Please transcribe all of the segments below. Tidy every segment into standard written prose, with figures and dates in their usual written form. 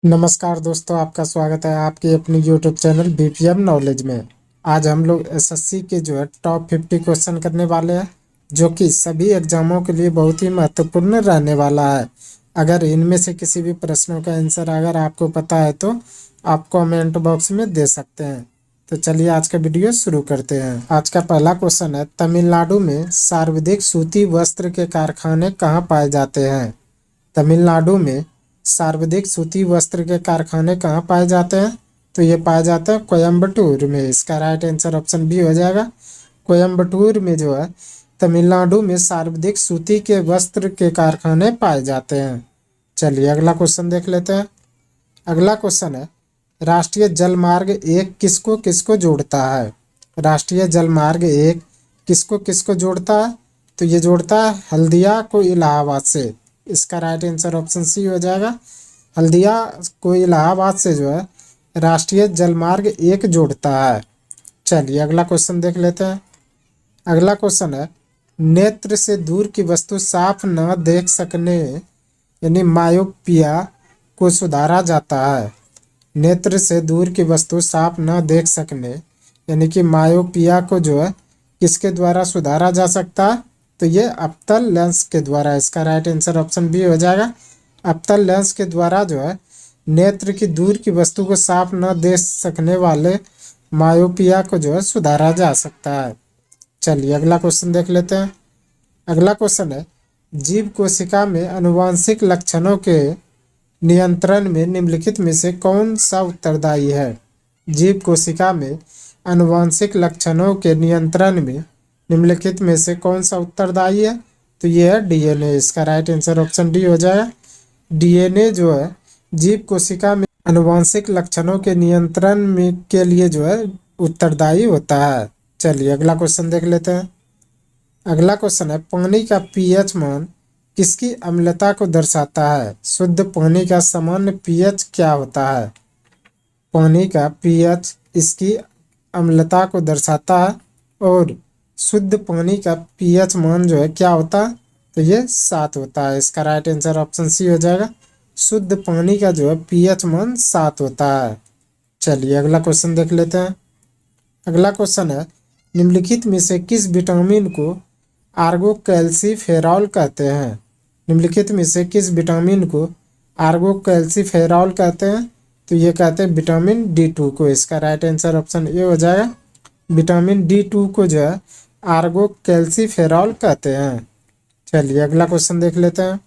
नमस्कार दोस्तों, आपका स्वागत है आपके अपनी यूट्यूब चैनल बीपीएम नॉलेज में। आज हम लोग एसएससी के टॉप 50 क्वेश्चन करने वाले हैं, जो कि सभी एग्जामों के लिए बहुत ही महत्वपूर्ण रहने वाला है। अगर इनमें से किसी भी प्रश्नों का आंसर अगर आपको पता है तो आप कमेंट बॉक्स में दे सकते हैं। तो चलिए आज का वीडियो शुरू करते हैं। आज का पहला क्वेश्चन है, तमिलनाडु में सर्वाधिक सूती वस्त्र के कारखाने कहाँ पाए जाते हैं? तमिलनाडु में सर्वाधिक सूती वस्त्र के कारखाने कहाँ पाए जाते हैं? तो ये पाए जाते हैं कोयम्बटूर में। इसका राइट आंसर ऑप्शन बी हो जाएगा। कोयम्बटूर में तमिलनाडु में सर्वाधिक सूती के वस्त्र के कारखाने पाए जाते हैं। चलिए अगला क्वेश्चन देख लेते हैं। अगला क्वेश्चन है, राष्ट्रीय जलमार्ग एक किसको किसको जोड़ता है? राष्ट्रीय जलमार्ग एक किसको किसको जोड़ता है? तो ये जोड़ता है हल्दिया को इलाहाबाद से। इसका राइट आंसर ऑप्शन सी हो जाएगा। हल्दिया को इलाहाबाद से राष्ट्रीय जलमार्ग एक जोड़ता है। चलिए अगला क्वेश्चन देख लेते हैं। अगला क्वेश्चन है, नेत्र से दूर की वस्तु साफ न देख सकने यानी मायोपिया को सुधारा जाता है। नेत्र से दूर की वस्तु साफ न देख सकने यानी कि मायोपिया को किसके द्वारा सुधारा जा सकता है? तो ये अवतल लेंस के द्वारा। इसका राइट आंसर ऑप्शन बी हो जाएगा। अवतल लेंस के द्वारा नेत्र की दूर की वस्तु को साफ न देख सकने वाले मायोपिया को सुधारा जा सकता है। चलिए अगला क्वेश्चन देख लेते हैं। अगला क्वेश्चन है, जीव कोशिका में आनुवंशिक लक्षणों के नियंत्रण में निम्नलिखित में से कौन सा उत्तरदायी है? जीव कोशिका में आनुवंशिक लक्षणों के नियंत्रण में निम्नलिखित में से कौन सा उत्तरदायी है? तो ये है डीएनए। इसका राइट आंसर ऑप्शन डी हो जाएगा। डीएनए जीव कोशिका में आनुवंशिक लक्षणों के नियंत्रण में के लिए उत्तरदायी होता है। चलिए अगला क्वेश्चन देख लेते हैं। अगला क्वेश्चन है, पानी का पीएच मान किसकी अम्लता को दर्शाता है? शुद्ध पानी का सामान्य पीएच क्या होता है? पानी का पीएच इसकी अम्लता को दर्शाता है। और शुद्ध पानी का पीएच मान क्या होता है? तो ये 7 होता है। इसका राइट आंसर ऑप्शन सी हो जाएगा। शुद्ध पानी का पीएच मान 7 होता है। चलिए अगला क्वेश्चन देख लेते हैं। अगला क्वेश्चन है, निम्नलिखित में से किस विटामिन को आर्गोकैल्सिफेरॉल कहते हैं? निम्नलिखित में से किस विटामिन को आर्गोकैल्सिफेरॉल कहते हैं? तो ये कहते हैं विटामिन D2 को। इसका राइट आंसर ऑप्शन ए हो जाएगा। विटामिन D2 को आर्गोकैल्सिफेरॉल कहते हैं। चलिए अगला क्वेश्चन देख लेते हैं।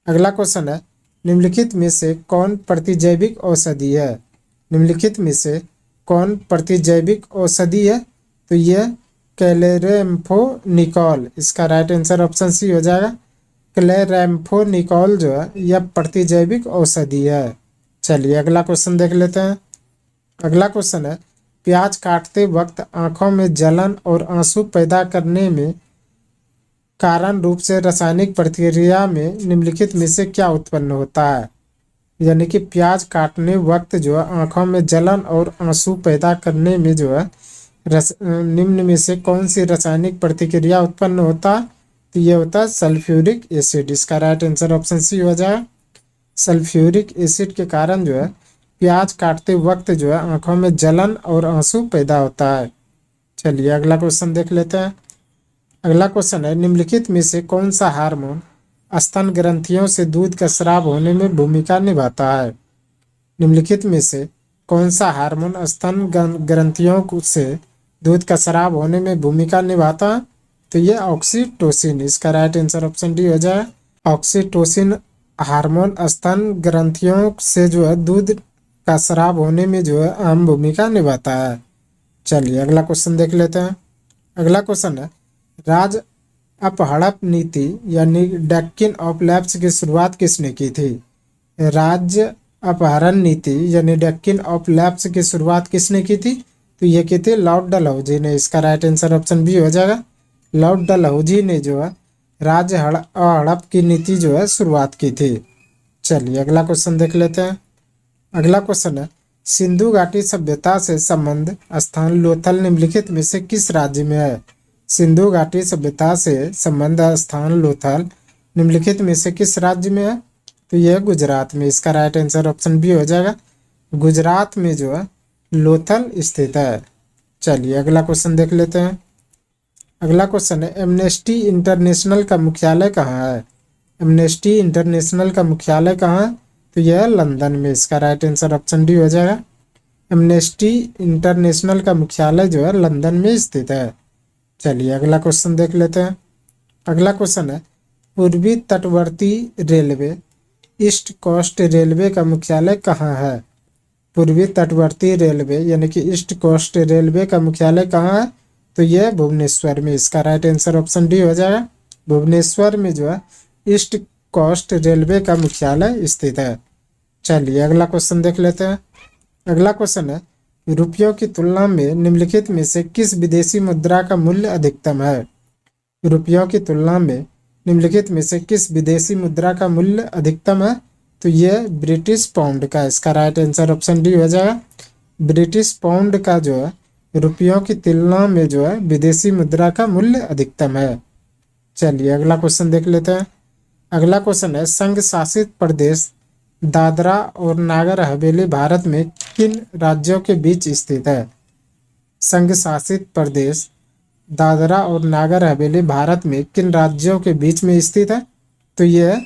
अगला क्वेश्चन है, निम्नलिखित में से कौन प्रतिजैविक औषधि है? निम्नलिखित में से कौन प्रतिजैविक औषधि है? तो यह क्लेरेम्फोनिकॉल। इसका राइट आंसर ऑप्शन सी हो जाएगा। क्लेरेम्फोनिकॉल यह प्रतिजैविक औषधि है। चलिए अगला क्वेश्चन देख लेते हैं। अगला क्वेश्चन है, प्याज काटते वक्त आंखों में जलन और आंसू पैदा करने में कारण रूप से रासायनिक प्रतिक्रिया में निम्नलिखित में से क्या उत्पन्न होता है? यानी कि प्याज काटने वक्त आंखों में जलन और आंसू पैदा करने में निम्न में से कौन सी रासायनिक प्रतिक्रिया उत्पन्न होता है? तो ये होता है सल्फ्यूरिक एसिड। इसका राइट आंसर ऑप्शन सी हो जाए। सल्फ्यूरिक एसिड के कारण प्याज काटते वक्त आंखों में जलन और आंसू पैदा होता है। चलिए अगला क्वेश्चन देख लेते हैं। अगला क्वेश्चन है, निम्नलिखित में से कौन सा हार्मोन स्तन ग्रंथियों से दूध का स्राव होने में भूमिका निभाता है? निम्नलिखित में से कौन सा हार्मोन स्तन ग्रंथियों से दूध का स्राव होने में भूमिका निभाता है? तो ये ऑक्सीटोसिन। इसका राइट आंसर ऑप्शन डी हो जाए। ऑक्सीटोसिन हार्मोन स्तन ग्रंथियों से दूध का स्राव होने में अहम भूमिका निभाता है। चलिए अगला क्वेश्चन देख लेते हैं। अगला क्वेश्चन है, राज अपहड़प नीति यानी डेक्कन ऑफ लैप्स की शुरुआत किसने की थी? राज्य अपहरण नीति यानी डेक्कन ऑफ लैप्स की शुरुआत किसने की थी? तो ये की थी लॉर्ड डलहौजी ने। इसका राइट आंसर ऑप्शन बी हो जाएगा। लॉर्ड डलहौजी ने राज्य हड़प की नीति शुरुआत की थी। चलिए अगला क्वेश्चन देख लेते हैं। अगला क्वेश्चन है, सिंधु घाटी सभ्यता से संबंध स्थान लोथल निम्नलिखित में से किस राज्य में है? सिंधु घाटी सभ्यता से संबंध स्थान लोथल निम्नलिखित में से किस राज्य में है? तो यह गुजरात में, इसका राइट आंसर ऑप्शन बी हो जाएगा। गुजरात में जो है लोथल स्थित है। चलिए अगला क्वेश्चन देख लेते हैं। अगला क्वेश्चन है, एमनेस्टी इंटरनेशनल का मुख्यालय कहाँ है? एमनेस्टी इंटरनेशनल का मुख्यालय कहाँ है? तो यह लंदन में, इसका राइट आंसर ऑप्शन डी हो जाएगा। एमनेस्टी इंटरनेशनल का मुख्यालय जो है लंदन में स्थित है। चलिए अगला क्वेश्चन देख लेते हैं। अगला क्वेश्चन है, पूर्वी तटवर्ती रेलवे ईस्ट कोस्ट रेलवे का मुख्यालय कहाँ है? पूर्वी तटवर्ती रेलवे यानी कि ईस्ट कोस्ट रेलवे का मुख्यालय कहाँ है? तो यह भुवनेश्वर में, इसका राइट आंसर ऑप्शन डी हो जाएगा। भुवनेश्वर में जो है ईस्ट कोस्ट रेलवे का मुख्यालय स्थित है। चलिए अगला क्वेश्चन देख लेते हैं। अगला क्वेश्चन है, रुपयों की तुलना में निम्नलिखित में से किस विदेशी मुद्रा का मूल्य अधिकतम है? रुपयों की तुलना में निम्नलिखित में से किस विदेशी मुद्रा का मूल्य अधिकतम है? तो यह ब्रिटिश पाउंड का, इसका राइट आंसर ऑप्शन डी हो जाएगा। ब्रिटिश पाउंड का जो है रुपयों की तुलना में जो है विदेशी मुद्रा का मूल्य अधिकतम है। चलिए अगला क्वेश्चन देख लेते हैं। अगला क्वेश्चन है, संघ शासित प्रदेश दादरा और नागर हवेली भारत में किन राज्यों के बीच स्थित है? संघ शासित प्रदेश दादरा और नागर हवेली भारत में किन राज्यों के बीच में स्थित है? तो यह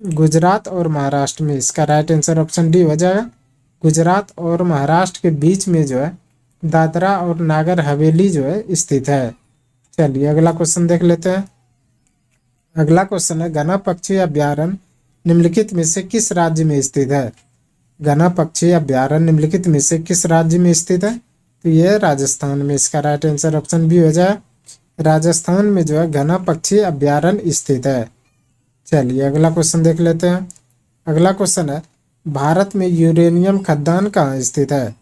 गुजरात और महाराष्ट्र में, इसका राइट आंसर ऑप्शन डी हो जाएगा। गुजरात और महाराष्ट्र के बीच में जो है दादरा और नागर हवेली जो है स्थित है। चलिए अगला क्वेश्चन देख लेते हैं। अगला क्वेश्चन है, घना पक्षी अभ्यारण्य निम्नलिखित में से किस राज्य में स्थित है? घना पक्षी अभ्यारण्य निम्नलिखित में से किस राज्य में स्थित है? तो यह राजस्थान में, इसका राइट आंसर ऑप्शन बी हो जाए। राजस्थान में जो है घना पक्षी अभ्यारण्य स्थित है। चलिए अगला क्वेश्चन देख लेते हैं। अगला क्वेश्चन है, भारत में यूरेनियम खदान कहाँ स्थित है?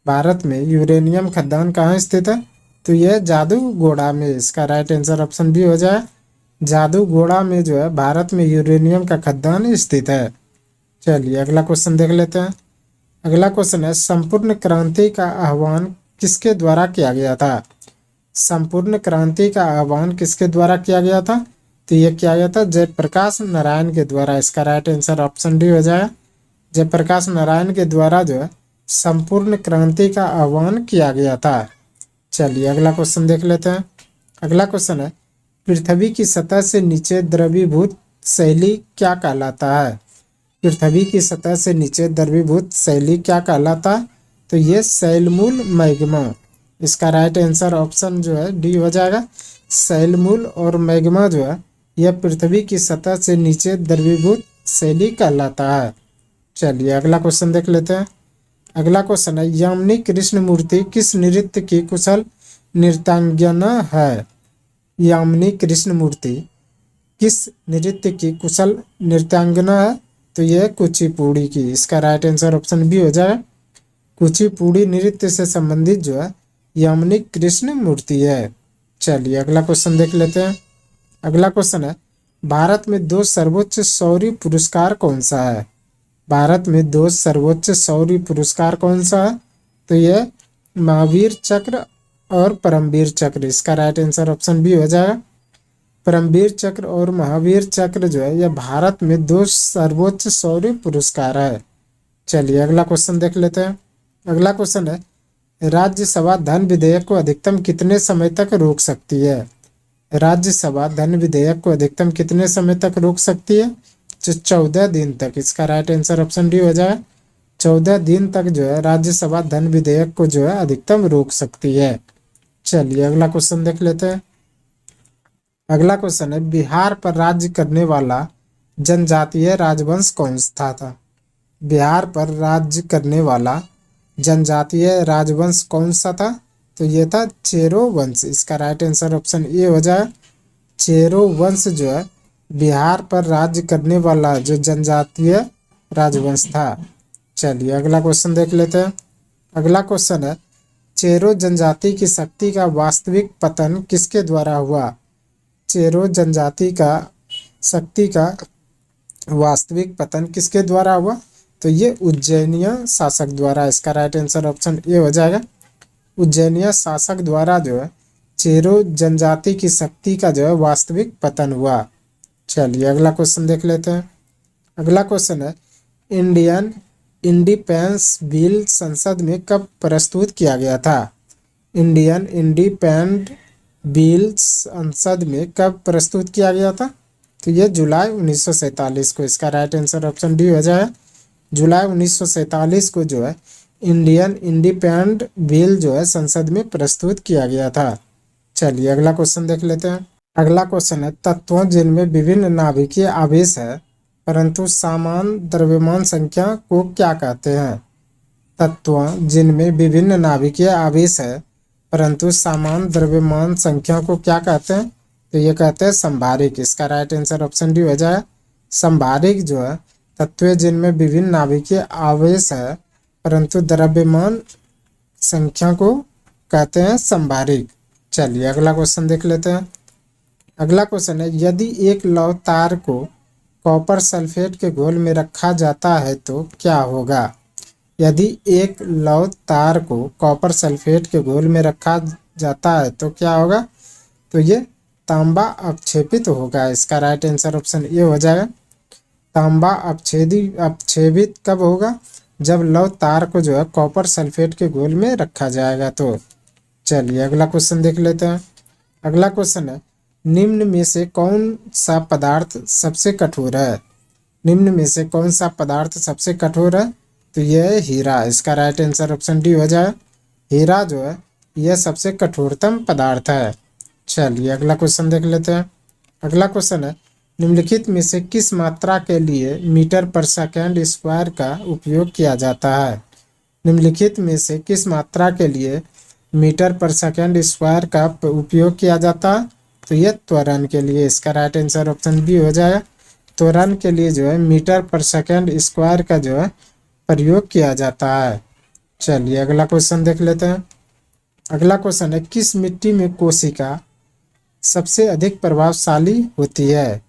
भारत में यूरेनियम खदान कहाँ स्थित है? तो यह जादूगोड़ा में, इसका राइट आंसर ऑप्शन बी हो जाए। जादूगोड़ा में जो है भारत में यूरेनियम का खदान स्थित है। चलिए अगला क्वेश्चन देख लेते हैं। अगला क्वेश्चन है, संपूर्ण क्रांति का आह्वान किसके द्वारा किया गया था? संपूर्ण क्रांति का आह्वान किसके द्वारा किया गया था? तो यह किया गया था जयप्रकाश नारायण के द्वारा, इसका राइट आंसर ऑप्शन डी हो जाए। जयप्रकाश नारायण के द्वारा जो है संपूर्ण क्रांति का आह्वान किया गया था। चलिए अगला क्वेश्चन देख लेते हैं। अगला क्वेश्चन है, पृथ्वी की सतह से नीचे द्रवीभूत शैली क्या कहलाता है? पृथ्वी की सतह से नीचे द्रवीभूत शैली क्या कहलाता है? तो ये शैलमूल मैग्मा, इसका राइट आंसर ऑप्शन जो है डी हो जाएगा। शैलमूल और मैग्मा जो है यह पृथ्वी की सतह से नीचे द्रवीभूत शैली कहलाता है। चलिए अगला क्वेश्चन देख लेते हैं। अगला क्वेश्चन है, यामिनी कृष्णमूर्ति किस नृत्य की कुशल नृत्यांगना है? यामिनी कृष्णमूर्ति किस नृत्य की कुशल नृत्यांगना है? तो यह कुचिपुड़ी की, इसका राइट आंसर ऑप्शन बी हो जाए। कुचिपुड़ी नृत्य से संबंधित जो है यामिनी कृष्णमूर्ति है। चलिए अगला क्वेश्चन देख लेते हैं। अगला क्वेश्चन है, भारत में 2 सर्वोच्च शौर्य पुरस्कार कौन सा है? भारत में 2 सर्वोच्च शौर्य पुरस्कार कौन सा है? तो यह महावीर चक्र और परमवीर चक्र, इसका राइट आंसर ऑप्शन बी हो जाएगा। परमवीर चक्र और महावीर चक्र जो है यह भारत में 2 सर्वोच्च शौर्य पुरस्कार है। चलिए अगला क्वेश्चन देख लेते हैं। अगला क्वेश्चन है, राज्यसभा धन विधेयक को अधिकतम कितने समय तक रोक सकती है? राज्यसभा धन विधेयक को अधिकतम कितने समय तक रोक सकती है? 14 दिन तक, इसका राइट आंसर ऑप्शन डी हो जाए। 14 दिन तक जो है राज्यसभा धन विधेयक को जो है अधिकतम रोक सकती है। चलिए अगला क्वेश्चन देख लेते हैं। अगला क्वेश्चन है, बिहार पर राज्य करने वाला जनजातीय राजवंश कौन सा था? बिहार पर राज्य करने वाला जनजातीय राजवंश कौन सा था? तो ये था चेरो वंश, इसका राइट आंसर ऑप्शन ए हो जाए। चेरो वंश जो है बिहार पर राज्य करने वाला जो जनजातीय राजवंश था। चलिए अगला क्वेश्चन देख लेते हैं। अगला क्वेश्चन है, चेरो जनजाति की शक्ति का वास्तविक पतन किसके द्वारा हुआ? चेरो जनजाति का शक्ति का वास्तविक पतन किसके द्वारा हुआ? तो ये उज्जैनिया शासक द्वारा, इसका राइट आंसर ऑप्शन ए हो जाएगा। उज्जैनिया शासक द्वारा जो है चेरो जनजाति की शक्ति का जो है वास्तविक पतन हुआ। चलिए अगला क्वेश्चन देख लेते हैं। अगला क्वेश्चन है, इंडियन इंडिपेंडेंस बिल संसद में कब प्रस्तुत किया गया था? इंडियन इंडिपेंडेंस बिल संसद में कब प्रस्तुत किया गया था? तो ये जुलाई 1947 को। इसका राइट आंसर ऑप्शन डी हो जाएगा। जुलाई 1947 को जो है इंडियन इंडिपेंडेंट बिल जो है संसद में प्रस्तुत किया गया था। चलिए अगला क्वेश्चन देख लेते हैं। अगला क्वेश्चन है, तत्वों जिनमें विभिन्न नाभिकीय आवेश है परंतु समान द्रव्यमान संख्या को क्या कहते हैं? तत्वों जिनमें विभिन्न नाभिकीय आवेश है परंतु समान द्रव्यमान संख्या को क्या कहते हैं? तो ये कहते हैं संभारिक। इसका राइट आंसर ऑप्शन डी हो जाए। संभारिक जो है तत्व जिनमें विभिन्न नाभिकीय आवेश है परंतु द्रव्यमान संख्या को कहते हैं संभारिक। चलिए अगला क्वेश्चन देख लेते हैं। अगला क्वेश्चन है, यदि एक लौह तार को कॉपर सल्फेट के घोल में रखा जाता है तो क्या होगा? यदि एक लौह तार को कॉपर सल्फेट के घोल में रखा जाता है तो क्या होगा? तो ये तांबा अपक्षेपित होगा। इसका राइट आंसर ऑप्शन ए हो जाएगा। तांबा अपक्षेपित कब होगा? जब लौह तार को जो है कॉपर सल्फेट के घोल में रखा जाएगा तो। चलिए अगला क्वेश्चन देख लेते हैं। अगला क्वेश्चन है, निम्न में से कौन सा पदार्थ सबसे कठोर है? निम्न में से कौन सा पदार्थ सबसे कठोर है? तो यह है हीरा। इसका राइट आंसर ऑप्शन डी हो जाए। हीरा जो है यह सबसे कठोरतम पदार्थ है। चलिए अगला क्वेश्चन देख लेते हैं। अगला क्वेश्चन है, निम्नलिखित में से किस मात्रा के लिए मीटर पर सेकंड स्क्वायर का उपयोग किया जाता है? निम्नलिखित में से किस मात्रा के लिए मीटर पर सेकंड स्क्वायर का उपयोग किया जाता है? तो यह त्वरण के लिए। इसका राइट आंसर ऑप्शन बी हो जाएगा। त्वरण के लिए जो है मीटर पर सेकंड स्क्वायर का जो है प्रयोग किया जाता है। चलिए अगला क्वेश्चन देख लेते हैं। अगला क्वेश्चन है, किस मिट्टी में कोशिका सबसे अधिक प्रभावशाली होती है?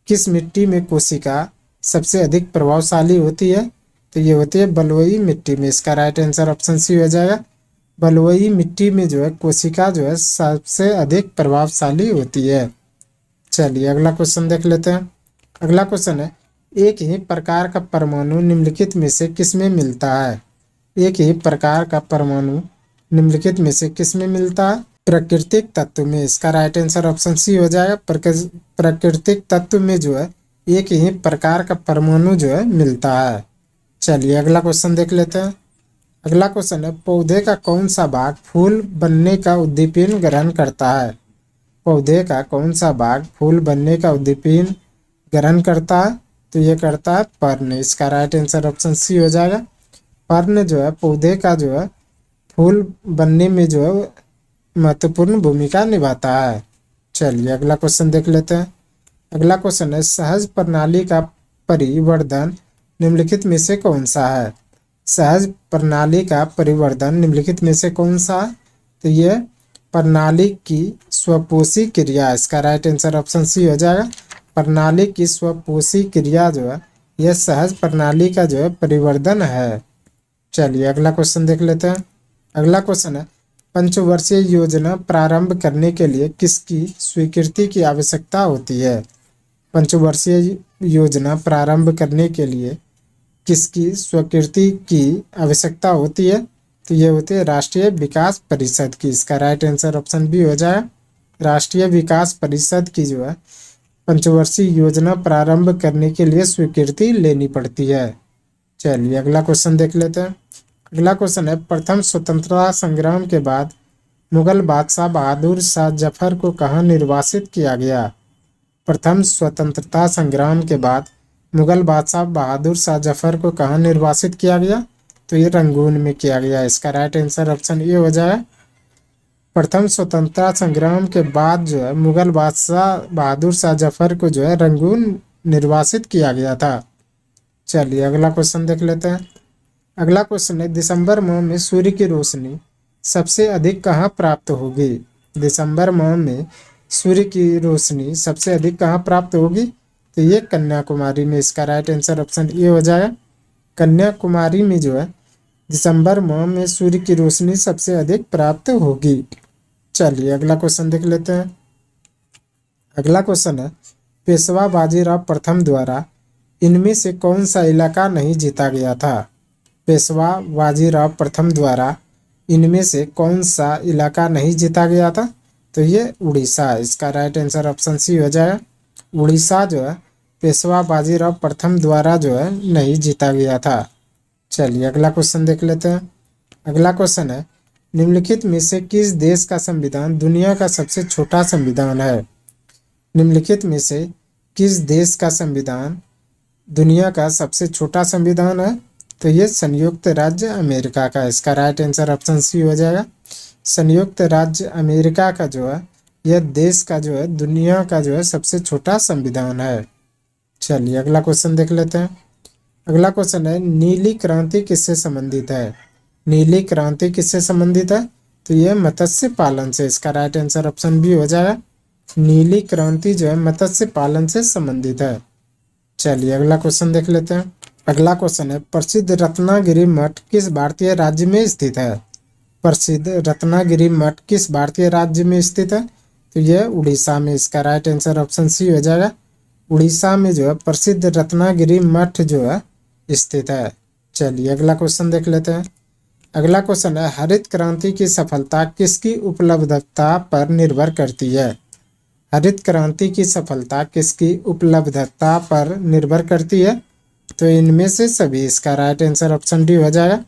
किस मिट्टी में कोशिका सबसे अधिक प्रभावशाली होती है? तो ये होती है बलुई मिट्टी में। इसका राइट आंसर ऑप्शन सी हो जाएगा। बलुई मिट्टी में जो है कोशिका जो है सबसे अधिक प्रभावशाली होती है। चलिए अगला क्वेश्चन देख लेते हैं। अगला क्वेश्चन है, एक ही प्रकार का परमाणु निम्नलिखित में से किस में मिलता है? एक ही प्रकार का परमाणु निम्नलिखित में से किस में मिलता है? प्राकृतिक तत्व में। इसका राइट आंसर ऑप्शन सी हो जाएगा। प्राकृतिक तत्व में जो है एक ही प्रकार का परमाणु जो है मिलता है। चलिए अगला क्वेश्चन देख लेते हैं। अगला क्वेश्चन है, पौधे का कौन सा भाग फूल बनने का उद्दीपन ग्रहण करता है? पौधे का कौन सा भाग फूल बनने का उद्दीपन ग्रहण करता है? तो ये करता है पर्ण। इसका राइट आंसर ऑप्शन सी हो जाएगा। पर्ण जो है पौधे का जो है फूल बनने में जो है महत्वपूर्ण भूमिका निभाता है। चलिए अगला क्वेश्चन देख लेते हैं। अगला क्वेश्चन है, सहज प्रणाली का परिवर्धन निम्नलिखित में से कौन सा है? सहज प्रणाली का परिवर्धन निम्नलिखित में से कौन सा है? तो ये प्रणाली की स्वपोषी क्रिया। इसका राइट आंसर ऑप्शन सी हो जाएगा। प्रणाली की स्वपोषी क्रिया जो है यह सहज प्रणाली का जो है परिवर्धन है। चलिए अगला क्वेश्चन देख लेते हैं। अगला क्वेश्चन है, पंचवर्षीय योजना प्रारंभ करने के लिए किसकी स्वीकृति की आवश्यकता होती है? पंचवर्षीय योजना प्रारंभ करने के लिए किसकी स्वीकृति की आवश्यकता होती है? तो ये होती है राष्ट्रीय विकास परिषद की। इसका राइट आंसर ऑप्शन बी हो जाए। राष्ट्रीय विकास परिषद की जो है पंचवर्षीय योजना प्रारंभ करने के लिए स्वीकृति लेनी पड़ती है। चलिए अगला क्वेश्चन देख लेते हैं। अगला क्वेश्चन है, प्रथम स्वतंत्रता संग्राम के बाद मुगल बादशाह बहादुर शाह जफर को कहाँ निर्वासित किया गया? प्रथम स्वतंत्रता संग्राम के बाद मुगल बादशाह बहादुर शाह जफर को कहाँ निर्वासित किया गया? तो ये रंगून में किया गया। इसका राइट आंसर ऑप्शन ए हो जाए। प्रथम स्वतंत्रता संग्राम के बाद जो है मुगल बादशाह बहादुर शाह जफर को जो है रंगून निर्वासित किया गया था। चलिए अगला क्वेश्चन देख लेते हैं। अगला क्वेश्चन है, दिसंबर माह में सूर्य की रोशनी सबसे अधिक कहाँ प्राप्त होगी? दिसंबर माह में सूर्य की रोशनी सबसे अधिक कहाँ प्राप्त होगी? तो ये कन्याकुमारी में। इसका राइट आंसर ऑप्शन ए हो जाएगा। कन्याकुमारी में जो है दिसंबर माह में सूर्य की रोशनी सबसे अधिक प्राप्त होगी। चलिए अगला क्वेश्चन देख लेते हैं। अगला क्वेश्चन है, पेशवा बाजीराव प्रथम द्वारा इनमें से कौन सा इलाका नहीं जीता गया था? पेशवा बाजीराव प्रथम द्वारा इनमें से कौन सा इलाका नहीं जीता गया था? तो ये उड़ीसा। इसका राइट आंसर ऑप्शन सी हो जाएगा। उड़ीसा जो है पेशवा बाजीराव प्रथम द्वारा जो है नहीं जीता गया था। चलिए अगला क्वेश्चन देख लेते हैं। अगला क्वेश्चन है, निम्नलिखित में से किस देश का संविधान दुनिया का सबसे छोटा संविधान है? निम्नलिखित में से किस देश का संविधान दुनिया का सबसे छोटा संविधान है? तो ये संयुक्त राज्य अमेरिका का। इसका राइट आंसर ऑप्शन सी हो जाएगा। संयुक्त राज्य अमेरिका का जो है यह देश का जो है दुनिया का जो है सबसे छोटा संविधान है। चलिए अगला क्वेश्चन देख लेते हैं। अगला क्वेश्चन है, नीली क्रांति किससे संबंधित है? नीली क्रांति किससे संबंधित है? तो यह मत्स्य पालन से। इसका राइट आंसर ऑप्शन बी हो जाएगा। नीली क्रांति जो है मत्स्य पालन से संबंधित है। चलिए अगला क्वेश्चन देख लेते हैं। अगला क्वेश्चन है, प्रसिद्ध रत्नागिरी मठ किस भारतीय राज्य में स्थित है? प्रसिद्ध रत्नागिरी मठ किस भारतीय राज्य में स्थित है? तो यह उड़ीसा में। इसका राइट आंसर ऑप्शन सी हो जाएगा। उड़ीसा में जो है प्रसिद्ध रत्नागिरी मठ जो है स्थित है। चलिए अगला क्वेश्चन देख लेते हैं। अगला क्वेश्चन है, हरित क्रांति की सफलता किसकी उपलब्धता पर निर्भर करती है? हरित क्रांति की सफलता किसकी उपलब्धता पर निर्भर करती है? तो इनमें से सभी। इसका राइट आंसर ऑप्शन डी हो जाएगा।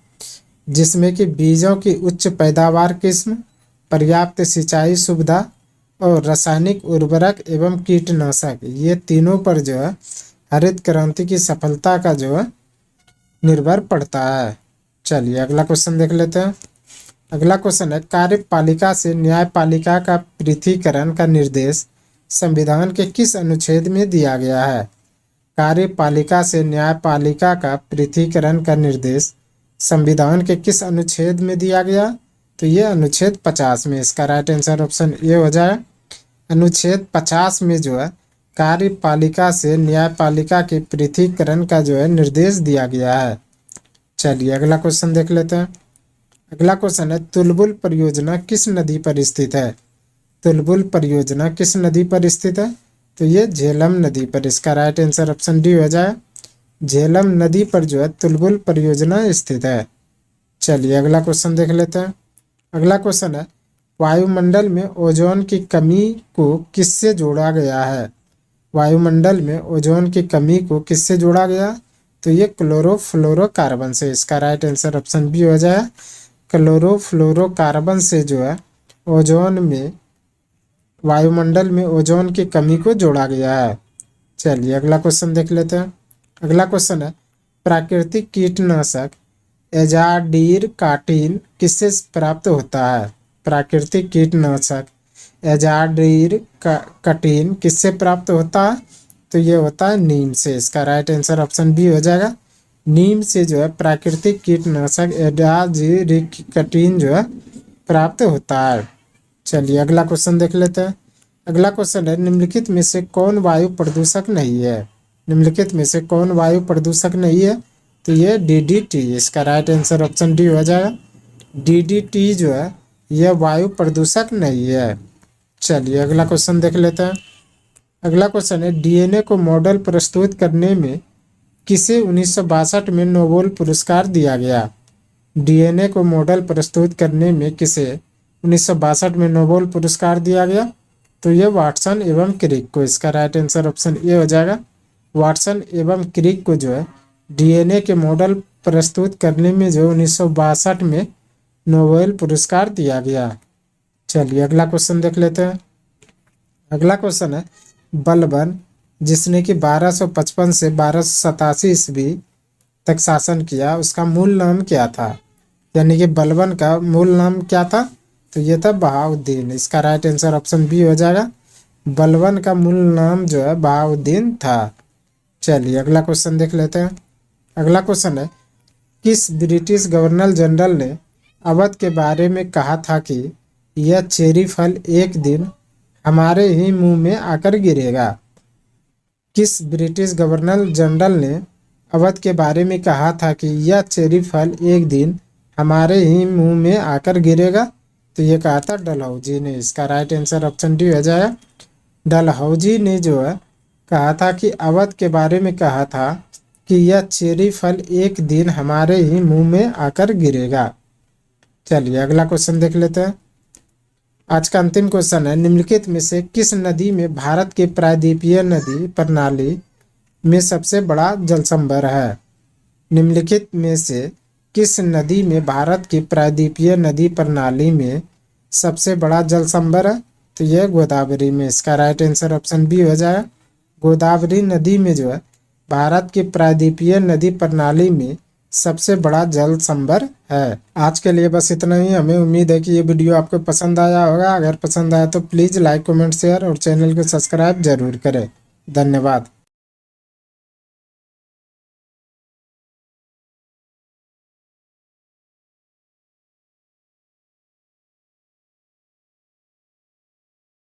जिसमें कि बीजों की उच्च पैदावार किस्म, पर्याप्त सिंचाई सुविधा और रासायनिक उर्वरक एवं कीटनाशक, ये तीनों पर जो है हरित क्रांति की सफलता का जो है निर्भर पड़ता है। चलिए अगला क्वेश्चन देख लेते हैं। अगला क्वेश्चन है, कार्यपालिका से न्यायपालिका का पृथकीकरण का निर्देश संविधान के किस अनुच्छेद में दिया गया है? कार्यपालिका से न्यायपालिका का पृथकीकरण का निर्देश संविधान के किस अनुच्छेद में दिया गया? तो ये अनुच्छेद 50 में। इसका राइट आंसर ऑप्शन ए हो जाए। अनुच्छेद 50 में जो है कार्यपालिका से न्यायपालिका के पृथकीकरण का जो है निर्देश दिया गया है। चलिए अगला क्वेश्चन देख लेते हैं। अगला क्वेश्चन है, तुलबुल परियोजना किस नदी पर स्थित है? तुलबुल परियोजना किस नदी पर स्थित है? तो ये झेलम नदी पर। इसका राइट आंसर ऑप्शन डी हो जाए। झेलम नदी पर जो है तुलबुल परियोजना स्थित है। चलिए अगला क्वेश्चन देख लेते हैं। अगला क्वेश्चन है, वायुमंडल में ओजोन की कमी को किससे जोड़ा गया है? वायुमंडल में ओजोन की कमी को किससे जोड़ा गया? तो ये क्लोरोफ्लोरोकार्बन से। इसका राइट आंसर ऑप्शन बी हो जाए। क्लोरोफ्लोरोकार्बन से जो है ओजोन में वायुमंडल में ओजोन की कमी को जोड़ा गया है। चलिए अगला क्वेश्चन देख लेते हैं। अगला क्वेश्चन है, प्राकृतिक कीटनाशक एजाडिरकाटिन किससे प्राप्त होता है? प्राकृतिक कीटनाशक एजाडिरकाटिन किससे प्राप्त होता है? तो ये होता है नीम से। इसका राइट आंसर ऑप्शन बी हो जाएगा। नीम से जो है प्राकृतिक कीटनाशक एजाडिरकाटिन जो है प्राप्त होता है। चलिए अगला क्वेश्चन देख लेते हैं। अगला क्वेश्चन है, निम्नलिखित में से कौन वायु प्रदूषक नहीं है? निम्नलिखित में से कौन वायु प्रदूषक नहीं है? तो ये डीडीटी। इसका राइट आंसर ऑप्शन डी हो जाएगा। डीडीटी जो है यह वायु प्रदूषक नहीं है। चलिए अगला क्वेश्चन देख लेते हैं। अगला क्वेश्चन है, डीएनए को मॉडल प्रस्तुत करने में किसे 1962 में नोबेल पुरस्कार दिया गया? डीएनए को मॉडल प्रस्तुत करने में किसे 1962 में नोबेल पुरस्कार दिया गया? तो ये वाटसन एवं क्रिक को। इसका राइट आंसर ऑप्शन ए हो जाएगा। वाटसन एवं क्रिक को जो है डीएनए के मॉडल प्रस्तुत करने में जो 1962 में नोबेल पुरस्कार दिया गया। चलिए अगला क्वेश्चन देख लेते हैं। अगला क्वेश्चन है, बलबन जिसने कि 1255 से 1287 ईस्वी तक शासन किया, उसका मूल नाम क्या था? यानी कि बलबन का मूल नाम क्या था? तो ये था बहाउद्दीन। इसका राइट आंसर ऑप्शन बी हो जाएगा। बलबन का मूल नाम जो है बहाउद्दीन था। चलिए अगला क्वेश्चन देख लेते हैं। अगला क्वेश्चन है, किस ब्रिटिश गवर्नर जनरल ने अवध के बारे में कहा था कि यह चेरी फल एक दिन हमारे ही मुंह में आकर गिरेगा? किस ब्रिटिश गवर्नर जनरल ने अवध के बारे में कहा था कि यह चेरी फल एक दिन हमारे ही मुंह में आकर गिरेगा? तो ये कहा था डलहौजी ने। इसका राइट आंसर ऑप्शन डी हो जाएगा। डलहौजी ने जो है कहा था कि अवध के बारे में कहा था कि यह चेरी फल एक दिन हमारे ही मुंह में आकर गिरेगा। चलिए अगला क्वेश्चन देख लेते हैं। आज का अंतिम क्वेश्चन है, निम्नलिखित में से किस नदी में भारत के प्रायद्वीपीय नदी प्रणाली में सबसे बड़ा जलसंभर है? निम्नलिखित में से किस नदी में भारत की प्रायद्वीपीय नदी प्रणाली में सबसे बड़ा जलसंभर है? तो यह गोदावरी में। इसका राइट आंसर ऑप्शन बी हो जाए। गोदावरी नदी में जो है भारत की प्रायद्वीपीय नदी प्रणाली में सबसे बड़ा जल संभर है। आज के लिए बस इतना ही। हमें उम्मीद है कि ये वीडियो आपको पसंद आया होगा। अगर पसंद आया तो प्लीज़ लाइक कमेंट शेयर और चैनल को सब्सक्राइब जरूर करें। धन्यवाद।